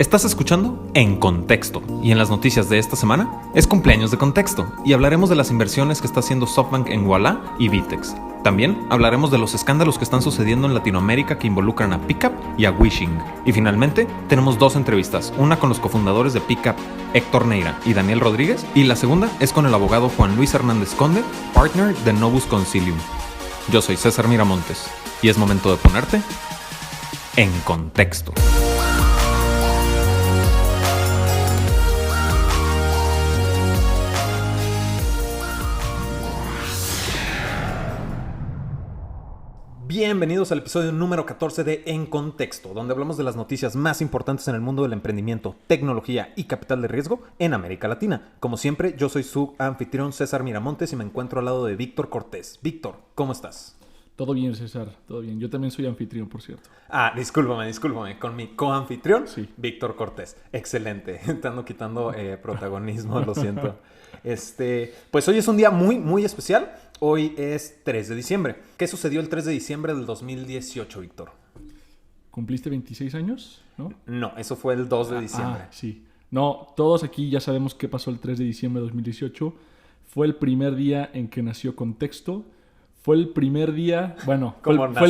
Estás escuchando En Contexto, y en las noticias de esta semana es cumpleaños de Contexto, y hablaremos de las inversiones que está haciendo SoftBank en Ualá y Vitex. También hablaremos de los escándalos que están sucediendo en Latinoamérica que involucran a Pickup y a Wishing. Y finalmente, tenemos dos entrevistas, una con los cofundadores de Pickup, Héctor Neira y Daniel Rodríguez, y la segunda es con el abogado Juan Luis Hernández Conde, partner de Novus Concilium. Yo soy César Miramontes, y es momento de ponerte en contexto. Bienvenidos al episodio número 14 de En Contexto, donde hablamos de las noticias más importantes en el mundo del emprendimiento, tecnología y capital de riesgo en América Latina. Como siempre, yo soy su anfitrión César Miramontes y me encuentro al lado de Víctor Cortés. Víctor, ¿cómo estás? Todo bien, César, todo bien. Yo también soy anfitrión, por cierto. Discúlpame. Con mi coanfitrión, sí. Víctor Cortés. Excelente. Te ando quitando protagonismo, lo siento. Pues hoy es un día muy especial. Hoy es 3 de diciembre. ¿Qué sucedió el 3 de diciembre del 2018, Víctor? ¿Cumpliste 26 años? No, eso fue el 2 de diciembre. Sí. No, todos aquí ya sabemos qué pasó el 3 de diciembre de 2018. Fue el primer día en que nació Contexto. Fue el primer día, bueno, fue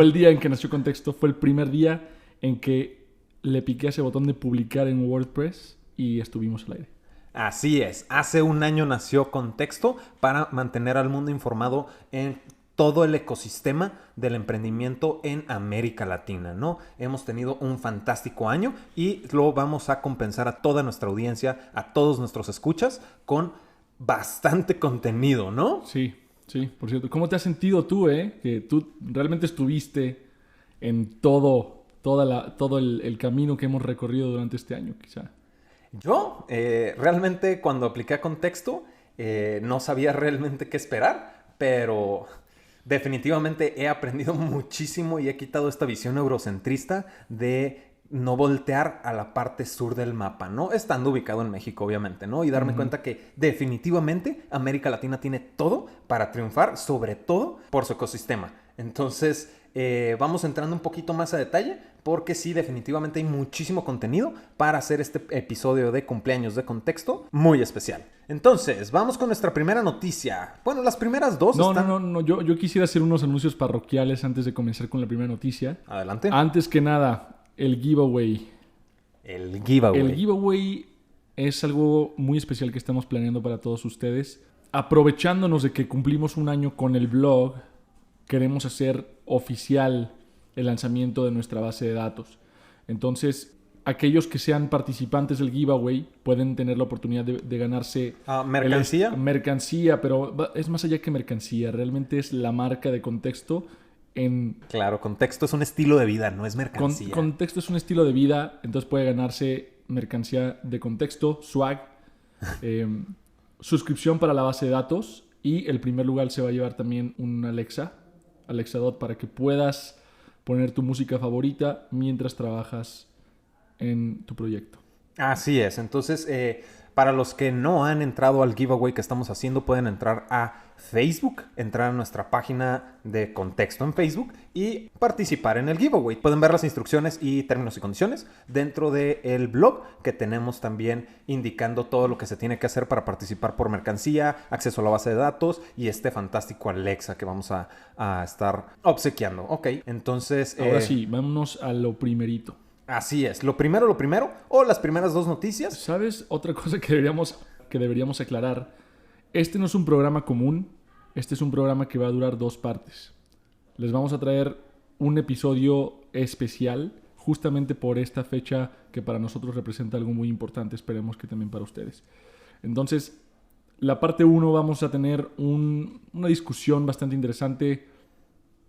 el día en que nació Contexto. Fue el primer día en que le piqué a ese botón de publicar en WordPress y estuvimos al aire. Así es, hace un año nació Contexto para mantener al mundo informado en todo el ecosistema del emprendimiento en América Latina, ¿no? Hemos tenido un fantástico año y lo vamos a compensar a toda nuestra audiencia, a todos nuestros escuchas, con bastante contenido, ¿no? Sí, por cierto. ¿Cómo te has sentido tú, que tú realmente estuviste en todo el camino que hemos recorrido durante este año, quizá? Yo, realmente cuando apliqué a Contexto, no sabía realmente qué esperar, pero definitivamente he aprendido muchísimo y he quitado esta visión eurocentrista de no voltear a la parte sur del mapa, ¿no? Estando ubicado en México, obviamente, ¿no? Y darme cuenta que definitivamente América Latina tiene todo para triunfar, sobre todo por su ecosistema. Entonces, vamos entrando un poquito más a detalle, porque sí, definitivamente hay muchísimo contenido para hacer este episodio de cumpleaños de Contexto muy especial. Entonces, vamos con nuestra primera noticia. Bueno, las primeras dos están... No. Yo quisiera hacer unos anuncios parroquiales antes de comenzar con la primera noticia. Adelante. Antes que nada, el giveaway. El giveaway. El giveaway es algo muy especial que estamos planeando para todos ustedes. Aprovechándonos de que cumplimos un año con el blog, queremos hacer oficial el lanzamiento de nuestra base de datos. Entonces, aquellos que sean participantes del giveaway pueden tener la oportunidad de ganarse... ¿Mercancía? Mercancía, pero es más allá que mercancía. Realmente es la marca de Contexto. Claro, Contexto es un estilo de vida, no es mercancía. Contexto es un estilo de vida, entonces puede ganarse mercancía de Contexto, swag, suscripción para la base de datos, y el primer lugar se va a llevar también un Alexa Dot, para que puedas poner tu música favorita mientras trabajas en tu proyecto. Así es. Entonces, para los que no han entrado al giveaway que estamos haciendo, pueden entrar a Facebook, entrar a nuestra página de Contexto en Facebook y participar en el giveaway. Pueden ver las instrucciones y términos y condiciones dentro del blog, que tenemos también indicando todo lo que se tiene que hacer para participar por mercancía, acceso a la base de datos y este fantástico Alexa que vamos a estar obsequiando. Ok, entonces... Ahora sí, vámonos a lo primerito. Así es, lo primero, o las primeras dos noticias. ¿Sabes? Otra cosa que deberíamos aclarar. Este no es un programa común, este es un programa que va a durar 2 partes. Les vamos a traer un episodio especial, justamente por esta fecha que para nosotros representa algo muy importante, esperemos que también para ustedes. Entonces, la parte 1 vamos a tener una discusión bastante interesante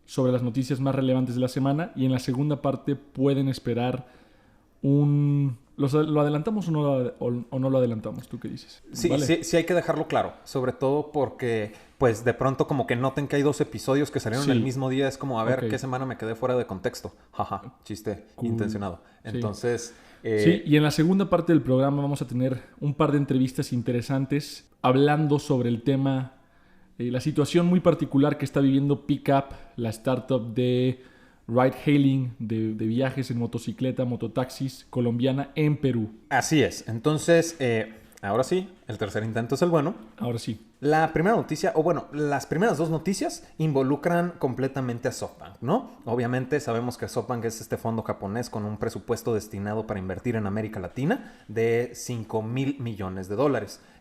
sobre las noticias más relevantes de la semana, y en la segunda parte pueden esperar ¿Lo adelantamos o no lo adelantamos? ¿Tú qué dices? Sí, ¿Vale? Sí hay que dejarlo claro, sobre todo porque pues de pronto como que noten que hay 2 episodios que salieron el mismo día, es como a ver qué semana me quedé fuera de contexto. Jaja, chiste intencionado. Entonces... Sí, y en la segunda parte del programa vamos a tener un par de entrevistas interesantes hablando sobre el tema, la situación muy particular que está viviendo Pickup, la startup de ride-hailing de viajes en motocicleta, mototaxis colombiana en Perú. Así es. Entonces, ahora sí, el tercer intento es el bueno. Ahora sí. La primera noticia, o bueno, las primeras dos noticias involucran completamente a SoftBank, ¿no? Obviamente sabemos que SoftBank es este fondo japonés con un presupuesto destinado para invertir en América Latina de $5,000 millones.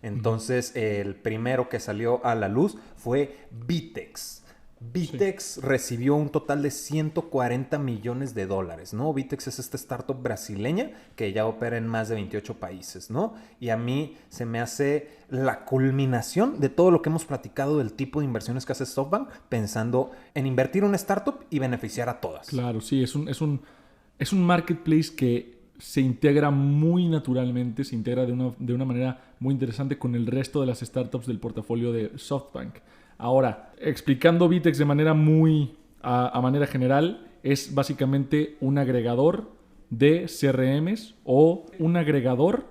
Entonces, el primero que salió a la luz fue Vitex. Vitex recibió un total de $140 millones, ¿no? Vitex es esta startup brasileña que ya opera en más de 28 países, ¿no? Y a mí se me hace la culminación de todo lo que hemos platicado del tipo de inversiones que hace SoftBank, pensando en invertir en una startup y beneficiar a todas. Claro, sí, es un marketplace que se integra muy naturalmente, se integra de una manera muy interesante con el resto de las startups del portafolio de SoftBank. Ahora, explicando Vitex de manera a manera general, es básicamente un agregador de CRMs o un agregador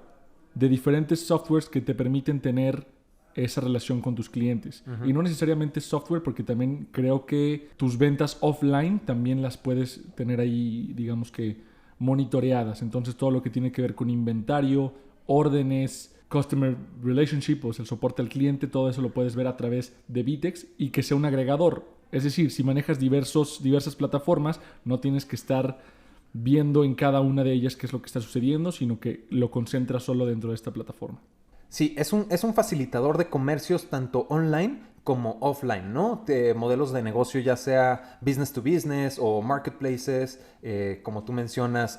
de diferentes softwares que te permiten tener esa relación con tus clientes. Uh-huh. Y no necesariamente software, porque también creo que tus ventas offline también las puedes tener ahí, digamos que monitoreadas. Entonces todo lo que tiene que ver con inventario, órdenes, Customer Relationship, o sea, el soporte al cliente, todo eso lo puedes ver a través de Vitex y que sea un agregador. Es decir, si manejas diversas plataformas, no tienes que estar viendo en cada una de ellas qué es lo que está sucediendo, sino que lo concentras solo dentro de esta plataforma. Sí, es un facilitador de comercios tanto online como offline, ¿no? Modelos de negocio, ya sea business to business o marketplaces, como tú mencionas,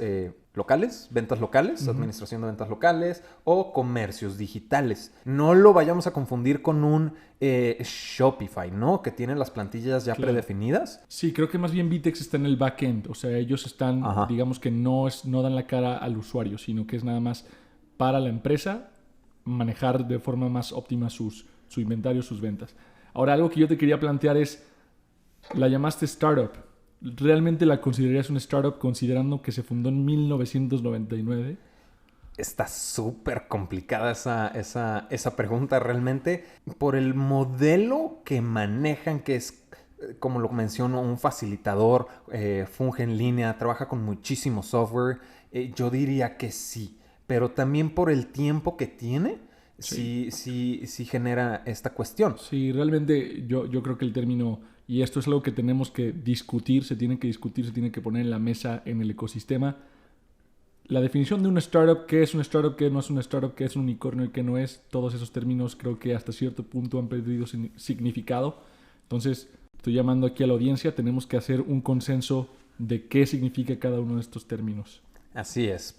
locales, ventas locales, uh-huh. Administración de ventas locales o comercios digitales. No lo vayamos a confundir con un Shopify, ¿no? Que tiene las plantillas ya predefinidas. Sí, creo que más bien Vitex está en el backend. O sea, ellos están, ajá, digamos que no dan la cara al usuario, sino que es nada más para la empresa manejar de forma más óptima su inventario, sus ventas. Ahora, algo que yo te quería plantear es, la llamaste startup. ¿Realmente la considerarías una startup considerando que se fundó en 1999? Está súper complicada esa pregunta realmente por el modelo que manejan, que es, como lo menciono, un facilitador, funge en línea, trabaja con muchísimo software. Yo diría que sí, pero también por el tiempo que tiene, sí genera esta cuestión. Sí, realmente yo creo que el término, y esto es algo que tenemos que discutir, se tiene que poner en la mesa en el ecosistema. La definición de una startup, qué es una startup, qué no es una startup, qué es un unicornio y qué no es, todos esos términos creo que hasta cierto punto han perdido significado. Entonces, estoy llamando aquí a la audiencia, tenemos que hacer un consenso de qué significa cada uno de estos términos. Así es.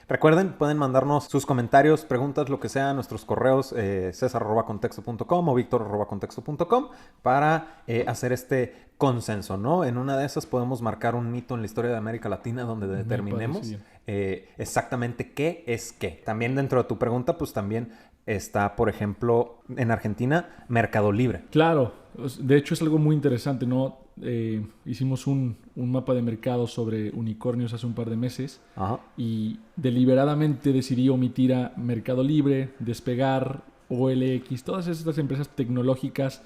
Recuerden, pueden mandarnos sus comentarios, preguntas, lo que sea, a nuestros correos cesar@contexto.com o victor@contexto.com para hacer este consenso, ¿no? En una de esas podemos marcar un hito en la historia de América Latina donde determinemos exactamente qué es qué. También dentro de tu pregunta, pues también está, por ejemplo, en Argentina, Mercado Libre. Claro, de hecho es algo muy interesante, ¿no? Hicimos un mapa de mercado sobre unicornios hace un par de meses. Ajá. Y deliberadamente decidí omitir a Mercado Libre, Despegar, OLX, todas estas empresas tecnológicas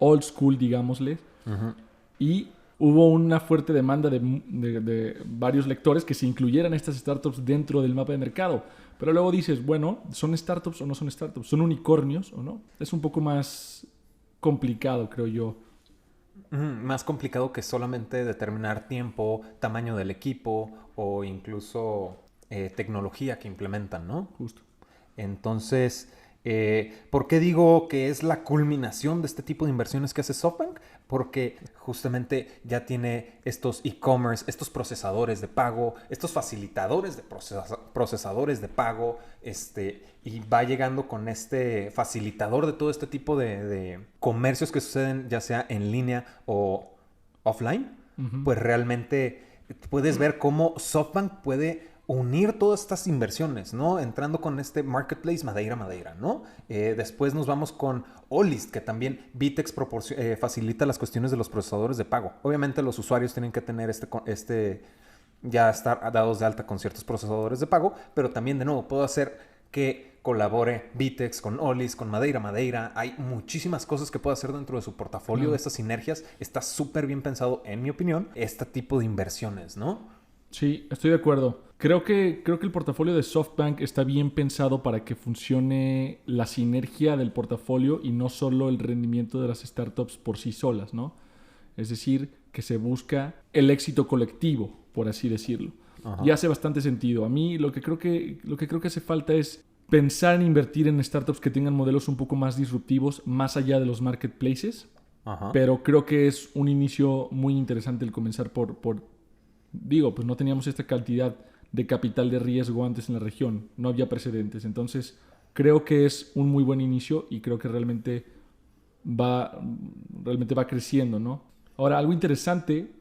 old school, digámosle. Uh-huh. Y hubo una fuerte demanda de varios lectores que se incluyeran estas startups dentro del mapa de mercado. Pero luego dices, bueno, ¿son startups o no son startups? ¿Son unicornios o no? Es un poco más complicado, creo yo. Más complicado que solamente determinar tiempo, tamaño del equipo o incluso tecnología que implementan, ¿no? Justo. Entonces, ¿por qué digo que es la culminación de este tipo de inversiones que hace SoftBank? Porque justamente ya tiene estos e-commerce, estos procesadores de pago, estos facilitadores de procesadores de pago, y va llegando con este facilitador de todo este tipo de comercios que suceden ya sea en línea o offline. Uh-huh. Pues realmente puedes ver cómo SoftBank puede unir todas estas inversiones, ¿no? Entrando con este marketplace Madeira, ¿no? Después nos vamos con Olist, que también Vitex facilita las cuestiones de los procesadores de pago. Obviamente los usuarios tienen que tener ya estar dados de alta con ciertos procesadores de pago, pero también, de nuevo, puedo hacer que colabore Vitex con Olis, con Madeira. Hay muchísimas cosas que puede hacer dentro de su portafolio. Estas sinergias, está súper bien pensado, en mi opinión, este tipo de inversiones, ¿no? Sí, estoy de acuerdo. Creo que el portafolio de SoftBank está bien pensado para que funcione la sinergia del portafolio y no solo el rendimiento de las startups por sí solas, ¿no? Es decir, que se busca el éxito colectivo, por así decirlo. Ajá. Y hace bastante sentido. A mí lo que creo que hace falta es pensar en invertir en startups que tengan modelos un poco más disruptivos, más allá de los marketplaces. Ajá. Pero creo que es un inicio muy interesante el comenzar digo, pues no teníamos esta cantidad de capital de riesgo antes en la región. No había precedentes. Entonces, creo que es un muy buen inicio y creo que realmente va creciendo, ¿no? Ahora, algo interesante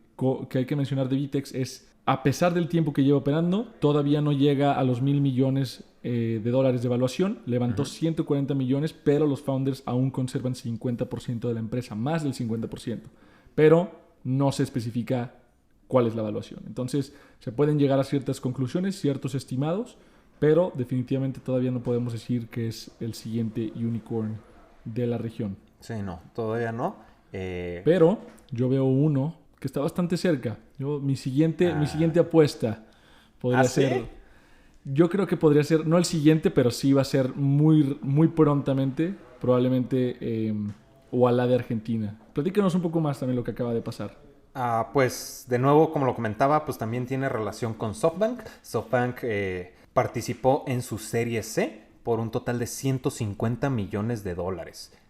que hay que mencionar de Vitex es, a pesar del tiempo que lleva operando, todavía no llega a los $1,000 millones de dólares de evaluación. Levantó 140 millones, pero los founders aún conservan 50% de la empresa, más del 50%. Pero no se especifica cuál es la evaluación. Entonces, se pueden llegar a ciertas conclusiones, ciertos estimados, pero definitivamente todavía no podemos decir que es el siguiente unicorn de la región. Sí, no, todavía no. Pero yo veo uno que está bastante cerca. Mi siguiente apuesta podría ser... ¿Sí? Yo creo que podría ser, no el siguiente, pero sí va a ser muy, muy prontamente, probablemente Ualá de Argentina. Platícanos un poco más también lo que acaba de pasar. Pues de nuevo, como lo comentaba, pues también tiene relación con SoftBank. SoftBank participó en su serie C por un total de $150 millones.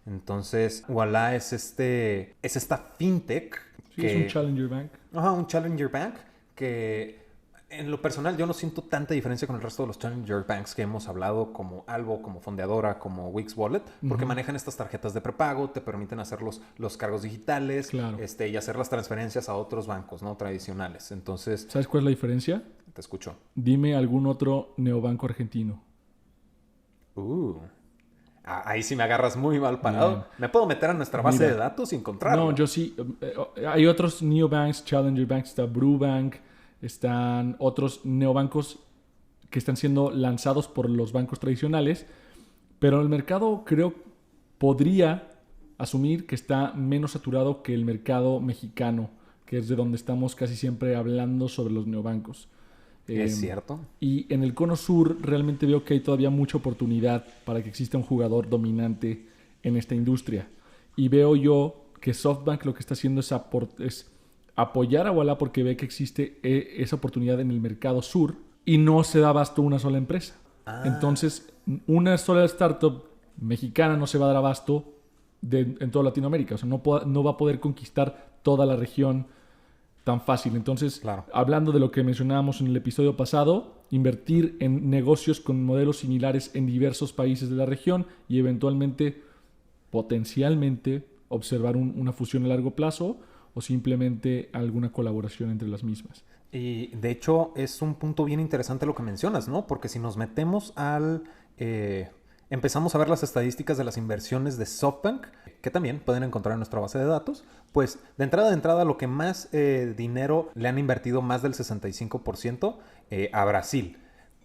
Entonces, Ualá es esta fintech Sí, es un Challenger Bank. Ajá, un Challenger Bank que en lo personal yo no siento tanta diferencia con el resto de los Challenger Banks que hemos hablado, como Albo, como Fondeadora, como Wix Wallet, porque manejan estas tarjetas de prepago, te permiten hacer los cargos digitales, Claro. y hacer las transferencias a otros bancos, ¿no? Tradicionales. Entonces, ¿Sabes cuál es la diferencia? te escucho. Dime algún otro neobanco argentino. Ahí sí me agarras muy mal parado. Bien. ¿Me puedo meter a nuestra base Mira. de datos y encontrarlo? No, yo sí. Hay otros neobanks, Challenger Banks, está Brubank, están otros neobancos que están siendo lanzados por los bancos tradicionales, pero el mercado creo podría asumir que está menos saturado que el mercado mexicano, que es de donde estamos casi siempre hablando sobre los neobancos. Es cierto. Y en el cono sur realmente veo que hay todavía mucha oportunidad para que exista un jugador dominante en esta industria. Y veo yo que SoftBank lo que está haciendo es apoyar a Ualá porque ve que existe esa oportunidad en el mercado sur y no se da abasto una sola empresa. Entonces, una sola startup mexicana no se va a dar abasto en toda Latinoamérica. O sea, no va a poder conquistar toda la región tan fácil. Entonces, Claro. Hablando de lo que mencionábamos en el episodio pasado, invertir en negocios con modelos similares en diversos países de la región y eventualmente, potencialmente, observar una fusión a largo plazo o simplemente alguna colaboración entre las mismas. Y de hecho es un punto bien interesante lo que mencionas, ¿no? Porque si nos metemos empezamos a ver las estadísticas de las inversiones de SoftBank, que también pueden encontrar en nuestra base de datos, pues de entrada lo que más dinero le han invertido, más del 65%, a Brasil.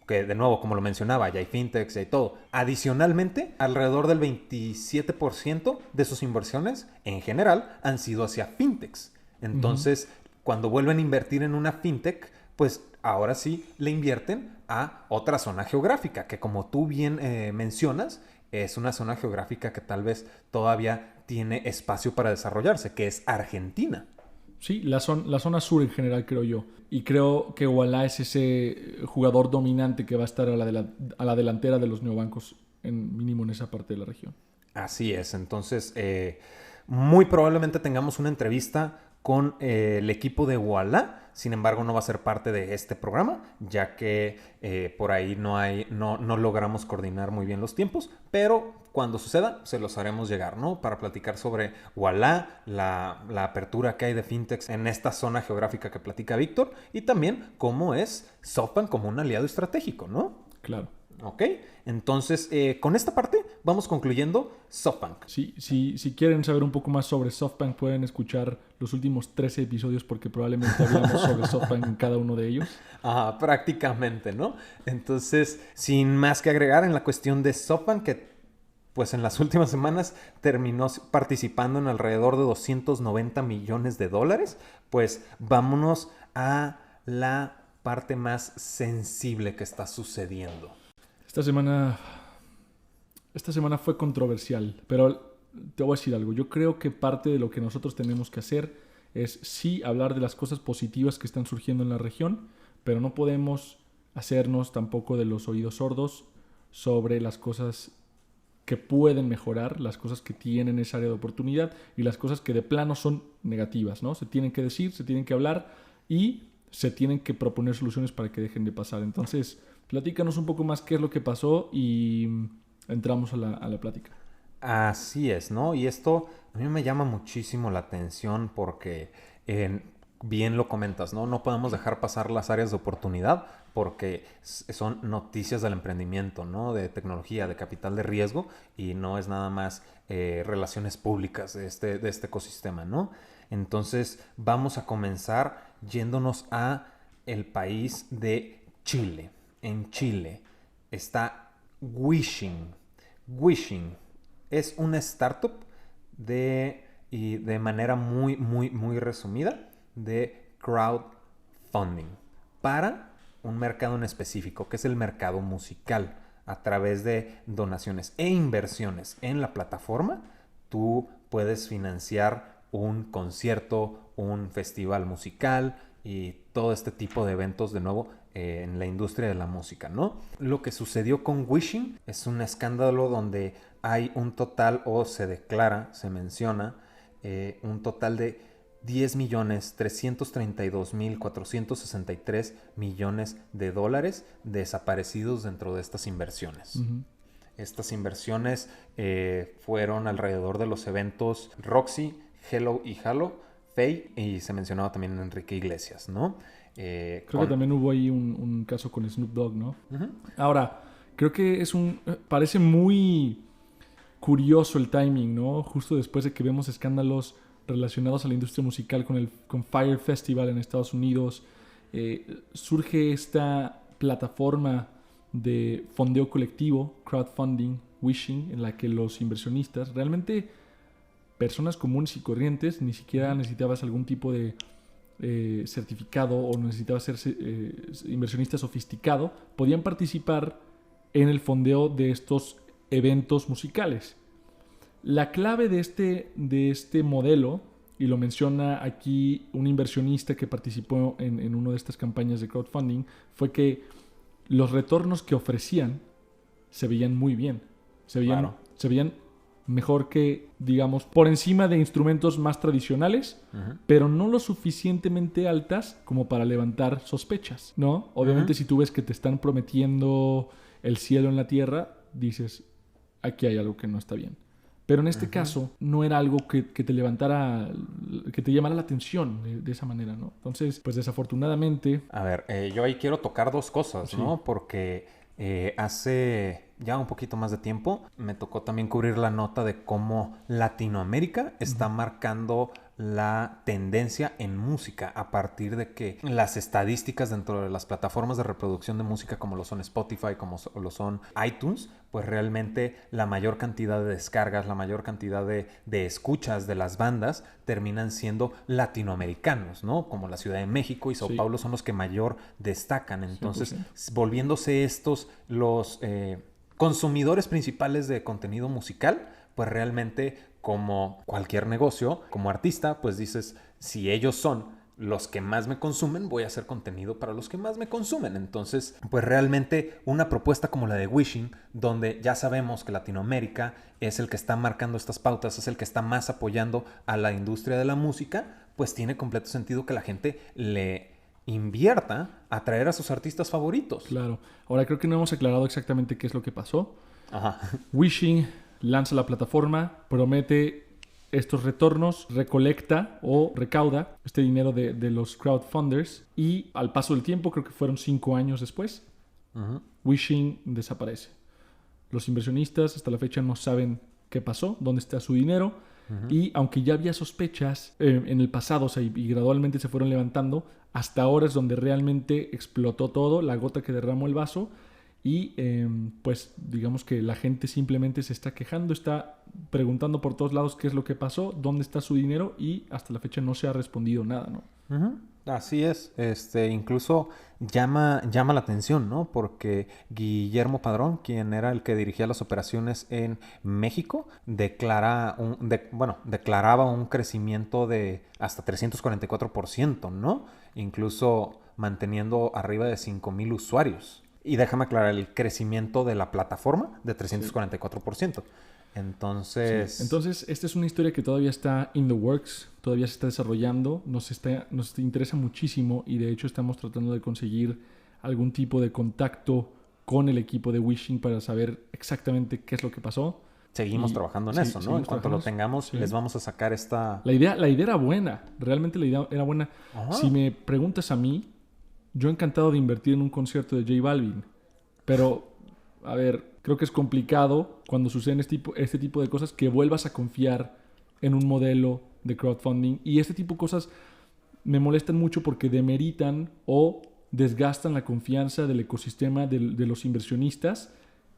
Que de nuevo, como lo mencionaba, ya hay fintechs, ya hay todo. Adicionalmente, alrededor del 27% de sus inversiones en general han sido hacia fintechs. Entonces, cuando vuelven a invertir en una fintech, pues ahora sí le invierten a otra zona geográfica, que como tú bien mencionas, es una zona geográfica que tal vez todavía tiene espacio para desarrollarse, que es Argentina. Sí, la zona sur en general, creo yo. Y creo que Ualá es ese jugador dominante que va a estar a la delantera de los neobancos, mínimo en esa parte de la región. Así es. Entonces, muy probablemente tengamos una entrevista con el equipo de Ualá. Sin embargo, no va a ser parte de este programa, ya que por ahí no logramos coordinar muy bien los tiempos, pero cuando suceda se los haremos llegar, ¿no? Para platicar sobre Ualá, la apertura que hay de fintechs en esta zona geográfica que platica Víctor, y también cómo es SoftBank como un aliado estratégico, ¿no? Claro. Ok, entonces con esta parte vamos concluyendo, SoftBank. Sí, si quieren saber un poco más sobre SoftBank, pueden escuchar los últimos 13 episodios porque probablemente hablamos sobre SoftBank en cada uno de ellos. Prácticamente, ¿no? Entonces, sin más que agregar en la cuestión de SoftBank, que pues en las últimas semanas terminó participando en alrededor de $290 millones, pues vámonos a la parte más sensible que está sucediendo. Esta semana fue controversial, pero te voy a decir algo. Yo creo que parte de lo que nosotros tenemos que hacer es sí hablar de las cosas positivas que están surgiendo en la región, pero no podemos hacernos tampoco de los oídos sordos sobre las cosas que pueden mejorar, las cosas que tienen esa área de oportunidad y las cosas que de plano son negativas, ¿no? Se tienen que decir, se tienen que hablar y se tienen que proponer soluciones para que dejen de pasar. Entonces, platícanos un poco más qué es lo que pasó y entramos a la plática. Así es, ¿no? Y esto a mí me llama muchísimo la atención porque bien lo comentas, ¿no? No podemos dejar pasar las áreas de oportunidad porque son noticias del emprendimiento, ¿no? De tecnología, de capital de riesgo y no es nada más relaciones públicas de este ecosistema, ¿no? Entonces vamos a comenzar yéndonos a el país de Chile. En Chile está Wishing. Wishing es una startup y de manera muy, muy, muy resumida de crowdfunding para un mercado en específico, que es el mercado musical. A través de donaciones e inversiones en la plataforma, tú puedes financiar un concierto, un festival musical y todo este tipo de eventos, de nuevo, en la industria de la música, ¿no? Lo que sucedió con Wishing es un escándalo donde hay un total, o se menciona, un total de $10.332.463 millones desaparecidos dentro de estas inversiones. Uh-huh. Estas inversiones fueron alrededor de los eventos Roxy, Hello y Halo, Faye, y se mencionaba también Enrique Iglesias, ¿no? Creo que también hubo ahí un caso con Snoop Dogg, ¿no? Uh-huh. Ahora, creo que parece muy curioso el timing, ¿no? Justo después de que vemos escándalos relacionados a la industria musical con Fyre Festival en Estados Unidos, surge esta plataforma de fondeo colectivo, crowdfunding, Wishing, en la que los inversionistas, realmente personas comunes y corrientes, ni siquiera necesitabas algún tipo de certificado o necesitabas ser inversionista sofisticado, podían participar en el fondeo de estos eventos musicales. La clave de este modelo, y lo menciona aquí un inversionista que participó en una de estas campañas de crowdfunding, fue que los retornos que ofrecían se veían muy bien. Se veían mejor que, digamos, por encima de instrumentos más tradicionales, uh-huh, pero no lo suficientemente altas como para levantar sospechas, ¿no? Obviamente, uh-huh, si tú ves que te están prometiendo el cielo en la tierra, dices, aquí hay algo que no está bien. Pero en este, uh-huh, caso, no era algo que te levantara, que te llamara la atención de esa manera, ¿no? Entonces, pues desafortunadamente... A ver, yo ahí quiero tocar dos cosas, sí, ¿no? Porque hace ya un poquito más de tiempo me tocó también cubrir la nota de cómo Latinoamérica está, uh-huh, marcando la tendencia en música a partir de que las estadísticas dentro de las plataformas de reproducción de música como lo son Spotify, como lo son iTunes, pues realmente la mayor cantidad de descargas, la mayor cantidad de escuchas de las bandas terminan siendo latinoamericanos, ¿no? Como la Ciudad de México y Sao, sí, Paulo son los que mayor destacan. Entonces, 100%. Volviéndose estos los consumidores principales de contenido musical, pues realmente, como cualquier negocio, como artista, pues dices, si ellos son los que más me consumen, voy a hacer contenido para los que más me consumen. Entonces, pues realmente una propuesta como la de Wishing, donde ya sabemos que Latinoamérica es el que está marcando estas pautas, es el que está más apoyando a la industria de la música, pues tiene completo sentido que la gente le invierta a traer a sus artistas favoritos. Claro. Ahora, creo que no hemos aclarado exactamente qué es lo que pasó. Ajá. Wishing lanza la plataforma, promete estos retornos, recolecta o recauda este dinero de los crowdfunders y al paso del tiempo, creo que fueron 5 años después, uh-huh, Wishing desaparece. Los inversionistas hasta la fecha no saben qué pasó, dónde está su dinero. Y aunque ya había sospechas en el pasado, o sea, y gradualmente se fueron levantando, hasta ahora es donde realmente explotó todo, la gota que derramó el vaso. Y pues digamos que la gente simplemente se está quejando, está preguntando por todos lados qué es lo que pasó, dónde está su dinero, y hasta la fecha no se ha respondido nada, ¿no? Así es, incluso llama la atención, ¿no? Porque Guillermo Padrón, quien era el que dirigía las operaciones en México, declaraba un crecimiento de hasta 344%, ¿no? Incluso manteniendo arriba de 5,000 usuarios. Y déjame aclarar, el crecimiento de la plataforma de 344%. Entonces, esta es una historia que todavía está in the works, todavía se está desarrollando, nos interesa muchísimo, y de hecho estamos tratando de conseguir algún tipo de contacto con el equipo de Wishing para saber exactamente qué es lo que pasó. Seguimos trabajando en eso, ¿no? En cuanto lo tengamos, les vamos a sacar esta... La idea era buena, realmente la idea era buena. Ajá. Si me preguntas a mí, yo encantado de invertir en un concierto de J Balvin, pero, a ver, creo que es complicado cuando suceden este tipo de cosas que vuelvas a confiar en un modelo de crowdfunding, y este tipo de cosas me molestan mucho porque demeritan o desgastan la confianza del ecosistema de los inversionistas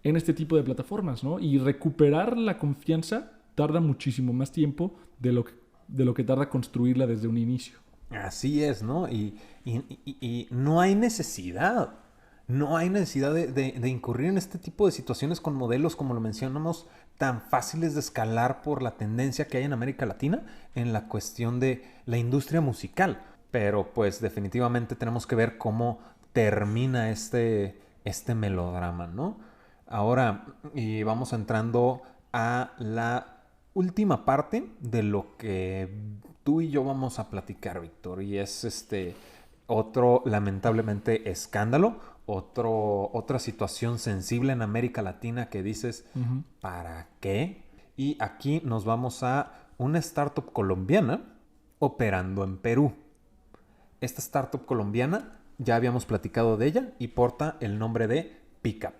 en este tipo de plataformas, ¿no? Y recuperar la confianza tarda muchísimo más tiempo de lo que tarda construirla desde un inicio. Así es, ¿no? Y no hay necesidad. No hay necesidad de incurrir en este tipo de situaciones con modelos, como lo mencionamos, tan fáciles de escalar por la tendencia que hay en América Latina en la cuestión de la industria musical. Pero pues definitivamente tenemos que ver cómo termina este melodrama, ¿no? Ahora, y vamos entrando a la última parte de lo que tú y yo vamos a platicar, Víctor, y es otro lamentablemente escándalo. Otra situación sensible en América Latina que dices, ¿para qué? Y aquí nos vamos a una startup colombiana operando en Perú. Esta startup colombiana, ya habíamos platicado de ella y porta el nombre de Pickup.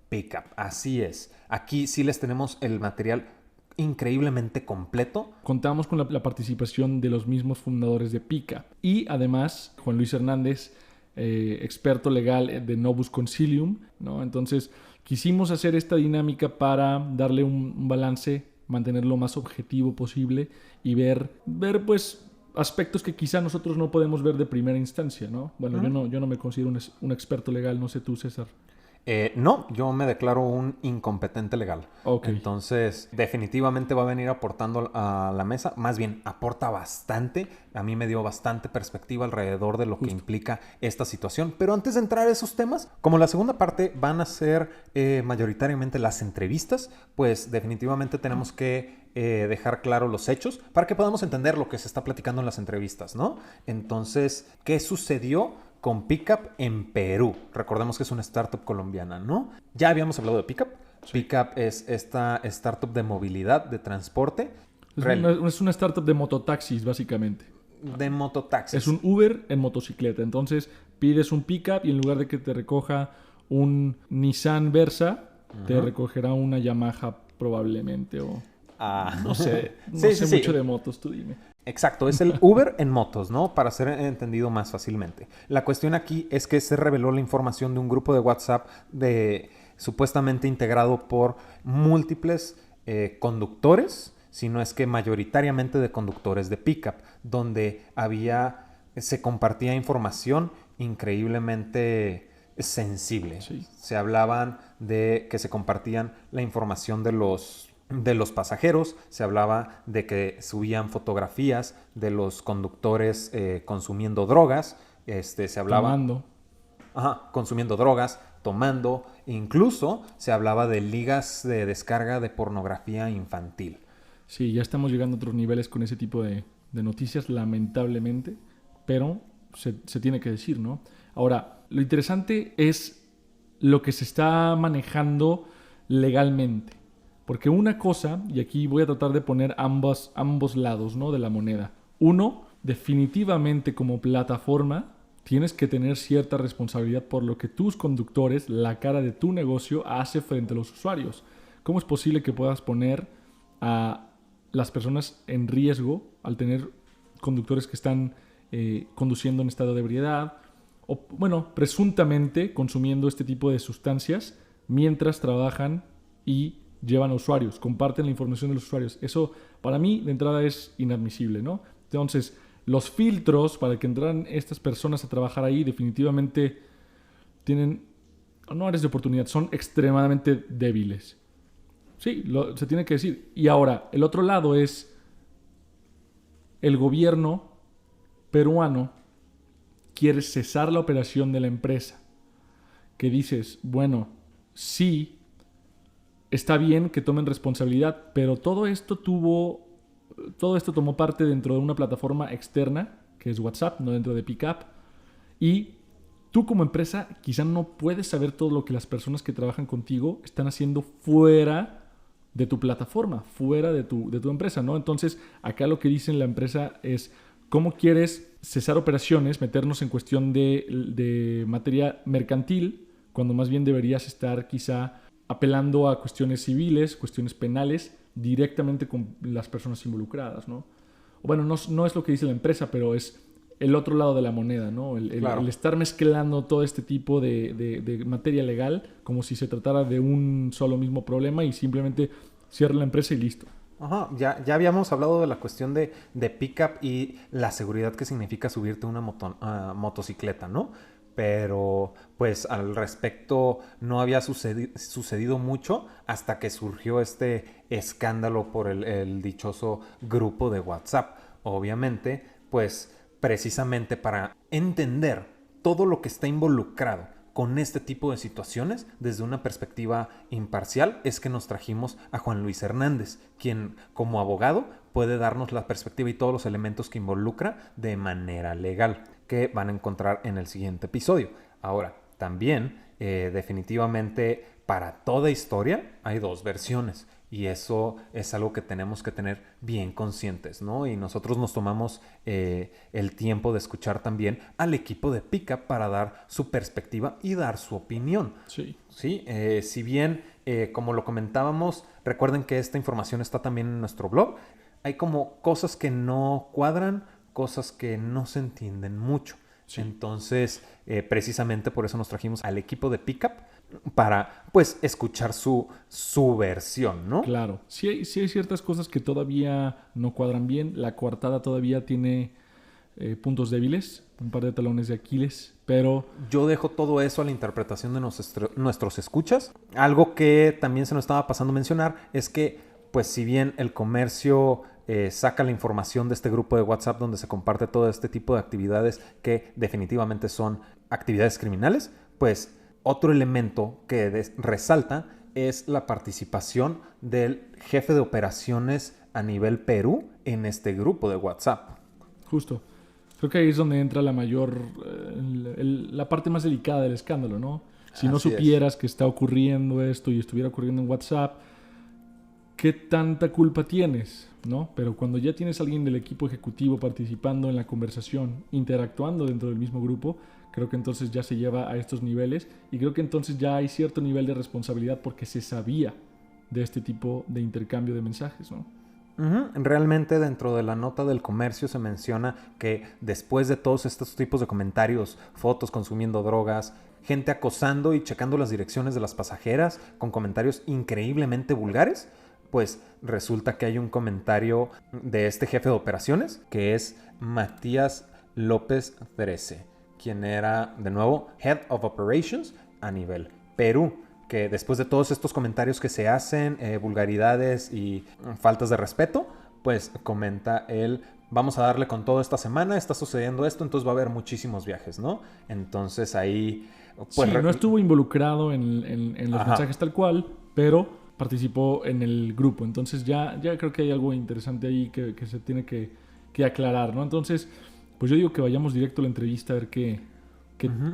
Pickup, así es. Aquí sí les tenemos el material increíblemente completo. Contamos con la participación de los mismos fundadores de Pickup y además Juan Luis Hernández, experto legal de Novus Concilium, ¿no? Entonces quisimos hacer esta dinámica para darle un balance, mantenerlo lo más objetivo posible y ver pues aspectos que quizá nosotros no podemos ver de primera instancia, ¿no? Bueno, yo no me considero un experto legal, no sé tú, César. No, yo me declaro un incompetente legal. Okay. Entonces, definitivamente va a venir aportando a la mesa. Más bien, aporta bastante. A mí me dio bastante perspectiva alrededor de lo que implica esta situación. Pero antes de entrar a esos temas, como la segunda parte van a ser mayoritariamente las entrevistas, pues definitivamente tenemos que dejar claro los hechos para que podamos entender lo que se está platicando en las entrevistas, ¿no? Entonces, ¿qué sucedió con Pickup en Perú? Recordemos que es una startup colombiana, ¿no? Ya habíamos hablado de Pickup. Sí. Pickup es esta startup de movilidad, de transporte. Es una startup de mototaxis, básicamente. De mototaxis. Es un Uber en motocicleta. Entonces, pides un Pickup y en lugar de que te recoja un Nissan Versa, te recogerá una Yamaha probablemente, o no sé, sé mucho de motos, tú dime. Exacto, es el Uber en motos, ¿no? Para ser entendido más fácilmente. La cuestión aquí es que se reveló la información de un grupo de WhatsApp supuestamente integrado por múltiples conductores, si no es que mayoritariamente de conductores de Pickup, donde se compartía información increíblemente sensible. Sí. Se hablaban de que se compartían la información de los pasajeros, se hablaba de que subían fotografías de los conductores consumiendo drogas, se hablaba... Tomando. Consumiendo drogas, tomando, incluso se hablaba de ligas de descarga de pornografía infantil. Sí, ya estamos llegando a otros niveles con ese tipo de noticias, lamentablemente, pero se tiene que decir, ¿no? Ahora, lo interesante es lo que se está manejando legalmente. Porque una cosa, y aquí voy a tratar de poner ambos lados, ¿no?, de la moneda. Uno, definitivamente como plataforma, tienes que tener cierta responsabilidad por lo que tus conductores, la cara de tu negocio, hace frente a los usuarios. ¿Cómo es posible que puedas poner a las personas en riesgo al tener conductores que están conduciendo en estado de ebriedad o, bueno, presuntamente consumiendo este tipo de sustancias mientras trabajan y llevan a usuarios, comparten la información de los usuarios? Eso para mí de entrada es inadmisible, ¿no? Entonces, los filtros para que entraran estas personas a trabajar ahí definitivamente tienen, no áreas de oportunidad, son extremadamente débiles. Sí, se tiene que decir. Y ahora, el otro lado es el gobierno peruano quiere cesar la operación de la empresa. Que dices, bueno, sí, está bien que tomen responsabilidad, pero todo esto tomó parte dentro de una plataforma externa, que es WhatsApp, no dentro de Pickup. Y tú como empresa quizá no puedes saber todo lo que las personas que trabajan contigo están haciendo fuera de tu plataforma, fuera de tu empresa, ¿no? Entonces, acá lo que dice la empresa es, ¿cómo quieres cesar operaciones, meternos en cuestión de materia mercantil, cuando más bien deberías estar quizá apelando a cuestiones civiles, cuestiones penales, directamente con las personas involucradas, ¿no? Bueno, no es lo que dice la empresa, pero es el otro lado de la moneda, ¿no? Claro. El estar mezclando todo este tipo de materia legal como si se tratara de un solo mismo problema y simplemente cierra la empresa y listo. Ajá, ya habíamos hablado de la cuestión de Pickup y la seguridad que significa subirte a una motocicleta, ¿no? Pero pues al respecto no había sucedido mucho hasta que surgió este escándalo por el dichoso grupo de WhatsApp. Obviamente, pues precisamente para entender todo lo que está involucrado con este tipo de situaciones desde una perspectiva imparcial es que nos trajimos a Juan Luis Hernández, quien como abogado puede darnos la perspectiva y todos los elementos que involucra de manera legal, que van a encontrar en el siguiente episodio. Ahora, también definitivamente para toda historia hay dos versiones. Y eso es algo que tenemos que tener bien conscientes, ¿no? Y nosotros nos tomamos el tiempo de escuchar también al equipo de Pickup para dar su perspectiva y dar su opinión. Sí. ¿Sí? Si bien, como lo comentábamos, recuerden que esta información está también en nuestro blog. Hay como cosas que no cuadran, cosas que no se entienden mucho. Sí. Entonces, precisamente por eso nos trajimos al equipo de Pickup para, pues, escuchar su versión, ¿no? Claro. Sí hay ciertas cosas que todavía no cuadran bien. La coartada todavía tiene puntos débiles, un par de talones de Aquiles, pero... Yo dejo todo eso a la interpretación de nuestros escuchas. Algo que también se nos estaba pasando a mencionar es que, pues, si bien el comercio saca la información de este grupo de WhatsApp donde se comparte todo este tipo de actividades que definitivamente son actividades criminales, pues otro elemento que resalta es la participación del jefe de operaciones a nivel Perú en este grupo de WhatsApp. Justo. Creo que ahí es donde entra la mayor, la parte más delicada del escándalo, ¿no? Si no supieras que está ocurriendo esto y estuviera ocurriendo en WhatsApp, ¿qué tanta culpa tienes? ¿No? Pero cuando ya tienes a alguien del equipo ejecutivo participando en la conversación, interactuando dentro del mismo grupo, creo que entonces ya se lleva a estos niveles y creo que entonces ya hay cierto nivel de responsabilidad porque se sabía de este tipo de intercambio de mensajes, ¿no? Realmente dentro de la nota del comercio se menciona que después de todos estos tipos de comentarios, fotos consumiendo drogas, gente acosando y checando las direcciones de las pasajeras con comentarios increíblemente vulgares, pues resulta que hay un comentario de este jefe de operaciones que es Matías López Cerece, quien era de nuevo Head of Operations a nivel Perú, que después de todos estos comentarios que se hacen, vulgaridades y faltas de respeto, pues comenta él, vamos a darle con todo esta semana, está sucediendo esto, entonces va a haber muchísimos viajes, ¿no? Entonces ahí... Pues, sí, no estuvo involucrado en los mensajes tal cual, pero participó en el grupo. Entonces ya creo que hay algo interesante ahí que se tiene que aclarar, ¿no? Entonces, pues yo digo que vayamos directo a la entrevista a ver qué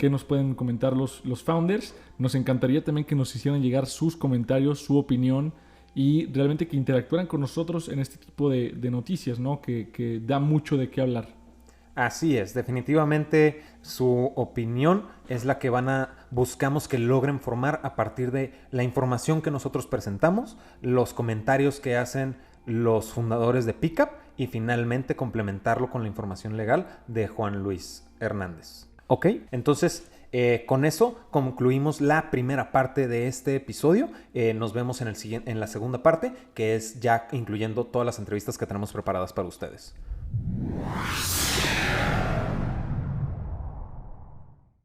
nos pueden comentar los founders. Nos encantaría también que nos hicieran llegar sus comentarios, su opinión y realmente que interactuaran con nosotros en este tipo de noticias, ¿no? Que da mucho de qué hablar. Así es, definitivamente su opinión es la que buscamos que logren formar a partir de la información que nosotros presentamos, los comentarios que hacen los fundadores de Pickup y finalmente complementarlo con la información legal de Juan Luis Hernández. Ok, entonces con eso concluimos la primera parte de este episodio. Nos vemos en la segunda parte, que es ya incluyendo todas las entrevistas que tenemos preparadas para ustedes.